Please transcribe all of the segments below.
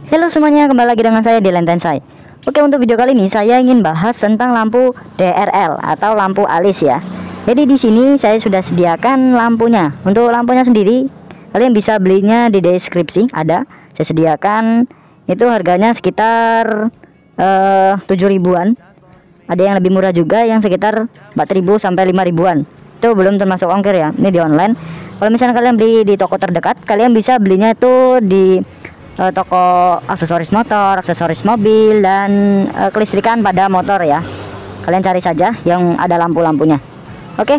Halo semuanya, kembali lagi dengan saya di Lentensai. Oke, untuk video kali ini saya ingin bahas tentang lampu DRL atau lampu alis ya. Jadi di sini saya sudah sediakan lampunya. Untuk lampunya sendiri kalian bisa belinya di deskripsi, ada saya sediakan. Itu harganya sekitar 7 ribuan. Ada yang lebih murah juga yang sekitar 4.000 sampai 5 ribuan. Itu belum termasuk ongkir ya. Ini di online. Kalau misalnya kalian beli di toko terdekat, kalian bisa belinya itu di toko aksesoris motor, aksesoris mobil, dan kelistrikan pada motor ya. Kalian cari saja yang ada lampu-lampunya. Oke,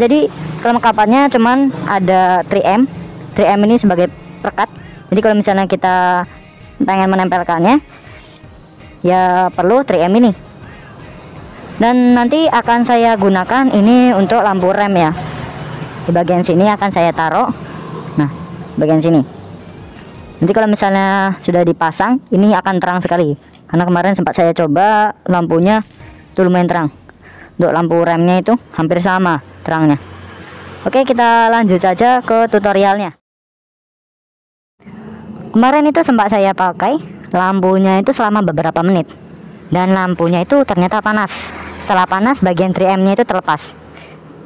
jadi kelengkapannya cuman ada 3M. 3M ini sebagai perekat. Jadi kalau misalnya kita pengen menempelkannya, ya perlu 3M ini. Dan nanti akan saya gunakan ini untuk lampu rem ya. Di bagian sini akan saya taruh. Nah, bagian sini. Nanti kalau misalnya sudah dipasang, ini akan terang sekali. Karena kemarin sempat saya coba lampunya itu lumayan terang. Untuk lampu remnya itu hampir sama terangnya. Oke, kita lanjut saja ke tutorialnya. Kemarin itu sempat saya pakai lampunya itu selama beberapa menit. Dan lampunya itu ternyata panas. Setelah panas, bagian 3M-nya itu terlepas.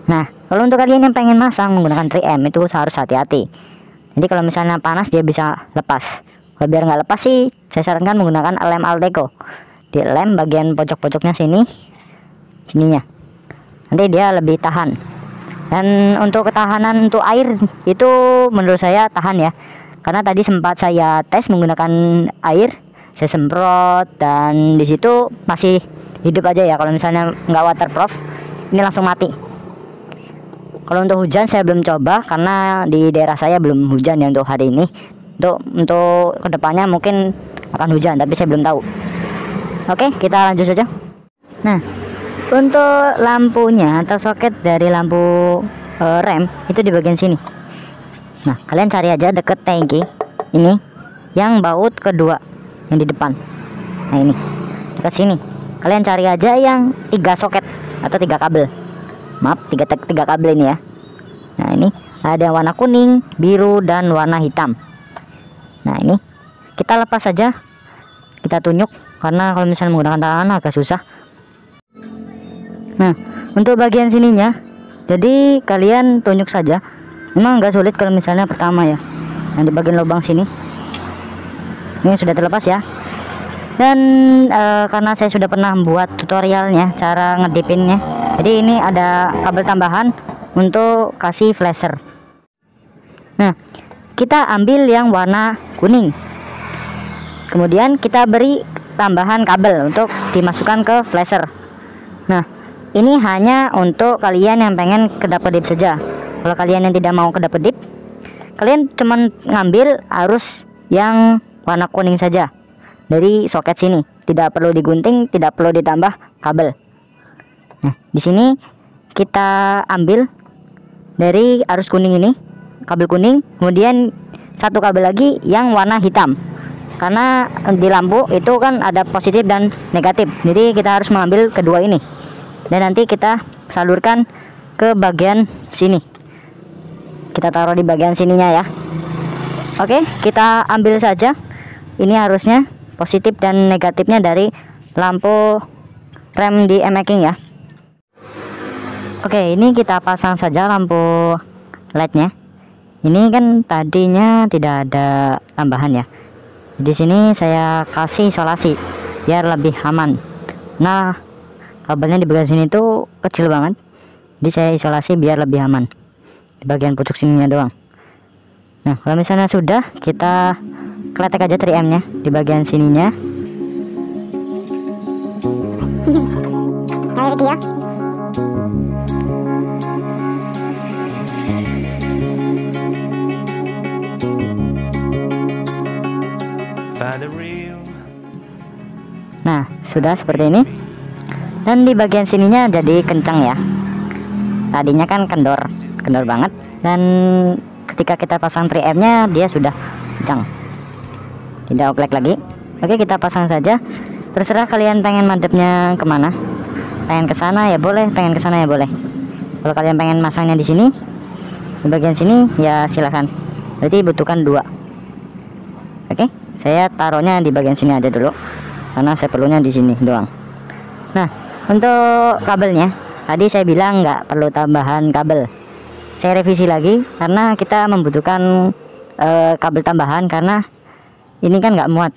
Nah, kalau untuk kalian yang pengen masang menggunakan 3M itu harus hati-hati. Jadi kalau misalnya panas dia bisa lepas. Kalau biar nggak lepas sih, saya sarankan menggunakan lem Alteco. Di lem bagian pojok-pojoknya sininya. Nanti dia lebih tahan. Dan untuk ketahanan untuk air itu menurut saya tahan ya. Karena tadi sempat saya tes menggunakan air, saya semprot dan di situ masih hidup aja ya. Kalau misalnya nggak waterproof, ini langsung mati. Kalau untuk hujan saya belum coba karena di daerah saya belum hujan ya untuk hari ini. Untuk kedepannya mungkin akan hujan tapi saya belum tahu. Oke, kita lanjut saja. Nah, untuk lampunya atau soket dari lampu rem itu di bagian sini. Nah, kalian cari aja deket tangki ini yang baut kedua yang di depan. Nah, ini dekat sini. Kalian cari aja yang 3 soket atau 3 kabel. Maaf, tiga kabel ini ya. Nah, ini ada yang warna kuning, biru, dan warna hitam. Nah, ini kita lepas saja, kita tunjuk karena kalau misalnya menggunakan tangan agak susah. Nah, untuk bagian sininya, jadi kalian tunjuk saja. Memang nggak sulit kalau misalnya pertama ya. Nah, di bagian lubang sini, ini sudah terlepas ya. Dan karena saya sudah pernah membuat tutorialnya cara ngedipinnya, jadi ini ada kabel tambahan untuk kasih flasher. Nah, kita ambil yang warna kuning, kemudian kita beri tambahan kabel untuk dimasukkan ke flasher. Nah, ini hanya untuk kalian yang pengen kedap-kedip saja. Kalau kalian yang tidak mau kedap-kedip, kalian cuman ngambil arus yang warna kuning saja dari soket sini, tidak perlu digunting, tidak perlu ditambah kabel. Nah, di sini kita ambil dari arus kuning ini, kabel kuning, kemudian satu kabel lagi yang warna hitam. Karena di lampu itu kan ada positif dan negatif, jadi kita harus mengambil kedua ini. Dan nanti kita salurkan ke bagian sini. Kita taruh di bagian sininya ya. Oke, kita ambil saja. Ini harusnya positif dan negatifnya dari lampu rem di e-making ya. Oke, ini kita pasang saja lampu LED-nya. Ini kan tadinya tidak ada tambahan ya. Di sini saya kasih isolasi biar lebih aman. Nah, kabelnya di bagian sini tuh kecil banget. Jadi saya isolasi biar lebih aman. Di bagian pucuk sininya doang. Nah, kalau misalnya sudah, kita kletek aja 3M-nya di bagian sininya. Nah, itu ya. Nah, sudah seperti ini. Dan di bagian sininya jadi kencang ya. Tadinya kan kendor banget. Dan ketika kita pasang 3M-nya dia sudah kencang. Tidak oklek lagi. Oke, kita pasang saja. Terserah kalian pengen madepnya kemana. Pengen ke sana ya boleh, pengen ke sana ya boleh. Kalau kalian pengen masangnya di sini, di bagian sini ya silakan. Berarti butuhkan 2. Oke, Saya taruhnya di bagian sini aja dulu karena saya perlunya di sini doang. Nah, untuk kabelnya tadi saya bilang nggak perlu tambahan kabel. Saya revisi lagi karena kita membutuhkan kabel tambahan, karena ini kan nggak muat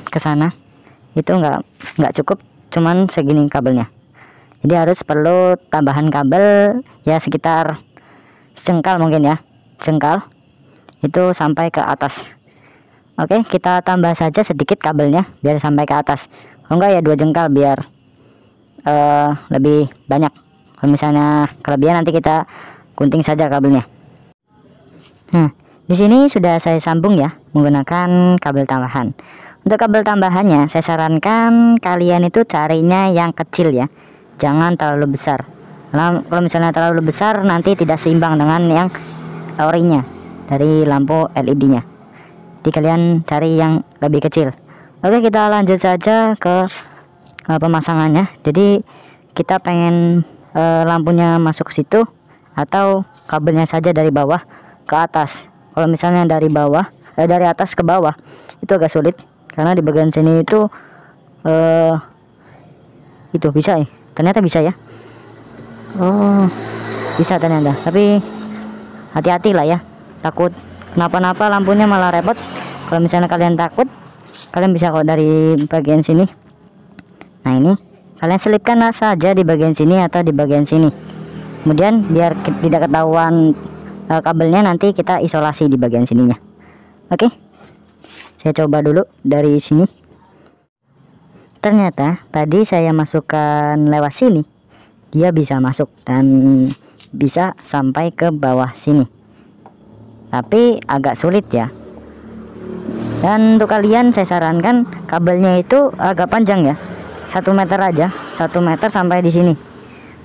ke sana, itu nggak cukup cuman segini kabelnya. Jadi harus perlu tambahan kabel ya, sekitar sejengkal mungkin ya, jengkal itu sampai ke atas. Oke, kita tambah saja sedikit kabelnya biar sampai ke atas. Kalau enggak ya 2 jengkal biar lebih banyak. Kalau misalnya kelebihan nanti kita gunting saja kabelnya. Nah, di sini sudah saya sambung ya menggunakan kabel tambahan. Untuk kabel tambahannya saya sarankan kalian itu carinya yang kecil ya, jangan terlalu besar. Karena kalau misalnya terlalu besar nanti tidak seimbang dengan yang orinya dari lampu LED-nya. Jadi kalian cari yang lebih kecil. Oke, kita lanjut saja ke pemasangannya. Jadi kita pengen lampunya masuk ke situ atau kabelnya saja dari bawah ke atas. Kalau misalnya dari bawah dari atas ke bawah itu agak sulit karena di bagian sini itu bisa ya. Ternyata bisa ya. Oh, bisa ternyata. Tapi hati-hati lah ya. Takut kenapa-napa lampunya malah repot. Kalau misalnya kalian takut, kalian bisa kok dari bagian sini. Nah, ini kalian selipkan saja di bagian sini atau di bagian sini. Kemudian biar tidak ketahuan kabelnya, nanti kita isolasi di bagian sininya. Oke, saya coba dulu dari sini. Ternyata tadi saya masukkan lewat sini, dia bisa masuk dan bisa sampai ke bawah sini. Tapi agak sulit ya. Dan untuk kalian saya sarankan kabelnya itu agak panjang ya, 1 meter aja, 1 meter sampai di sini.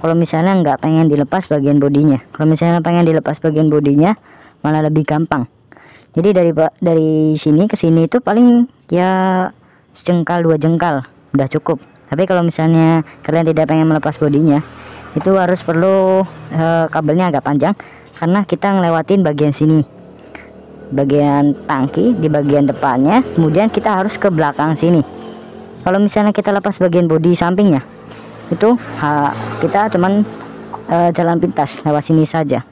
Kalau misalnya nggak pengen dilepas bagian bodinya, kalau misalnya pengen dilepas bagian bodinya malah lebih gampang. Jadi dari sini ke sini itu paling ya sejengkal 2 jengkal udah cukup. Tapi kalau misalnya kalian tidak pengen melepas bodinya, itu harus perlu kabelnya agak panjang karena kita ngelewatin bagian sini, bagian tangki di bagian depannya, kemudian kita harus ke belakang sini. Kalau misalnya kita lepas bagian bodi sampingnya, itu kita cuman jalan pintas lewat sini saja.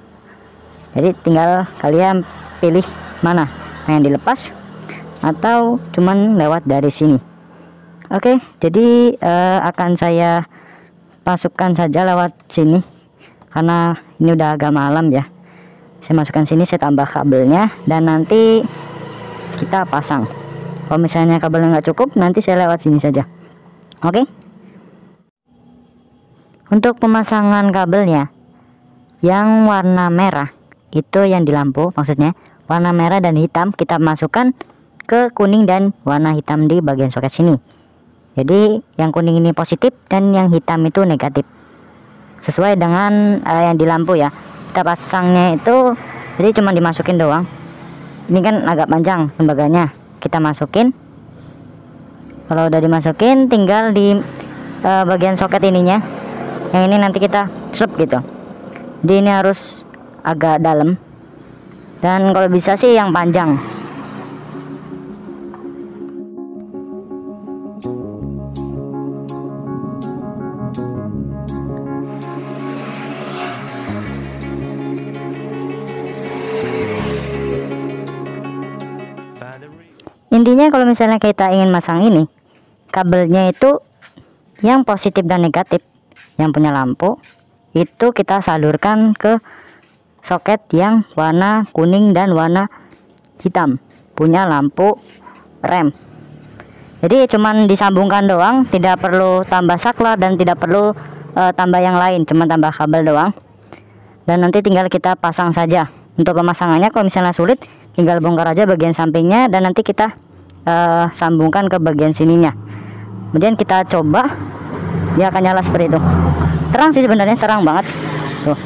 Jadi tinggal kalian pilih mana, yang dilepas atau cuman lewat dari sini. Oke, jadi akan saya masukkan saja lewat sini karena ini udah agak malam ya. Saya masukkan sini, saya tambah kabelnya dan nanti kita pasang. Kalau misalnya kabelnya nggak cukup, nanti saya lewat sini saja. Oke. Untuk pemasangan kabelnya yang warna merah itu yang di lampu, maksudnya warna merah dan hitam kita masukkan ke kuning dan warna hitam di bagian soket sini. Jadi yang kuning ini positif dan yang hitam itu negatif, sesuai dengan yang di lampu ya. Kita pasangnya itu jadi cuma dimasukin doang. Ini kan agak panjang lembaganya, kita masukin. Kalau udah dimasukin tinggal di bagian soket ininya, yang ini nanti kita slip gitu. Jadi ini harus agak dalam dan kalau bisa sih yang panjang. Intinya kalau misalnya kita ingin masang ini, kabelnya itu yang positif dan negatif yang punya lampu itu kita salurkan ke soket yang warna kuning dan warna hitam punya lampu rem. Jadi cuman disambungkan doang, tidak perlu tambah saklar dan tidak perlu tambah yang lain, cuma tambah kabel doang. Dan nanti tinggal kita pasang saja. Untuk pemasangannya kalau misalnya sulit, tinggal bongkar aja bagian sampingnya dan nanti kita sambungkan ke bagian sininya. Kemudian kita coba, dia akan nyala seperti itu. Terang sih sebenarnya, terang banget tuh,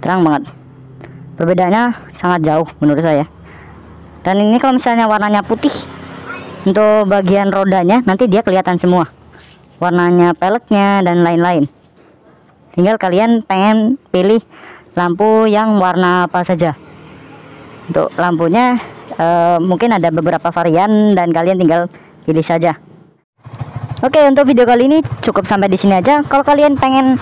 terang banget. Perbedaannya sangat jauh menurut saya. Dan ini kalau misalnya warnanya putih, untuk bagian rodanya nanti dia kelihatan semua warnanya, peleknya dan lain-lain. Tinggal kalian pengen pilih lampu yang warna apa saja. Untuk lampunya Mungkin ada beberapa varian dan kalian tinggal pilih saja. Oke, untuk video kali ini cukup sampai di sini aja. Kalau kalian pengen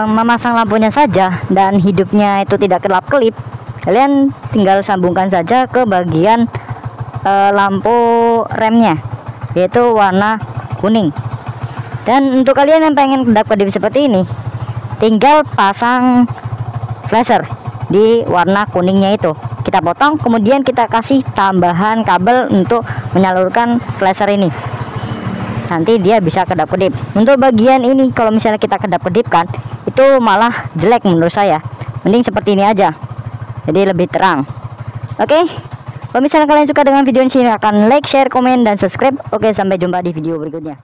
memasang lampunya saja dan hidupnya itu tidak kelap-kelip, kalian tinggal sambungkan saja ke bagian lampu remnya, yaitu warna kuning. Dan untuk kalian yang pengen kedap-kedip seperti ini, tinggal pasang flasher di warna kuningnya itu. Kita potong, kemudian kita kasih tambahan kabel untuk menyalurkan flasher ini. Nanti dia bisa kedap-kedip. Untuk bagian ini kalau misalnya kita kedap-kedipkan, itu malah jelek menurut saya. Mending seperti ini aja, jadi lebih terang. Oke, kalau misalnya kalian suka dengan video ini, silahkan like, share, komen, dan subscribe. Oke, sampai jumpa di video berikutnya.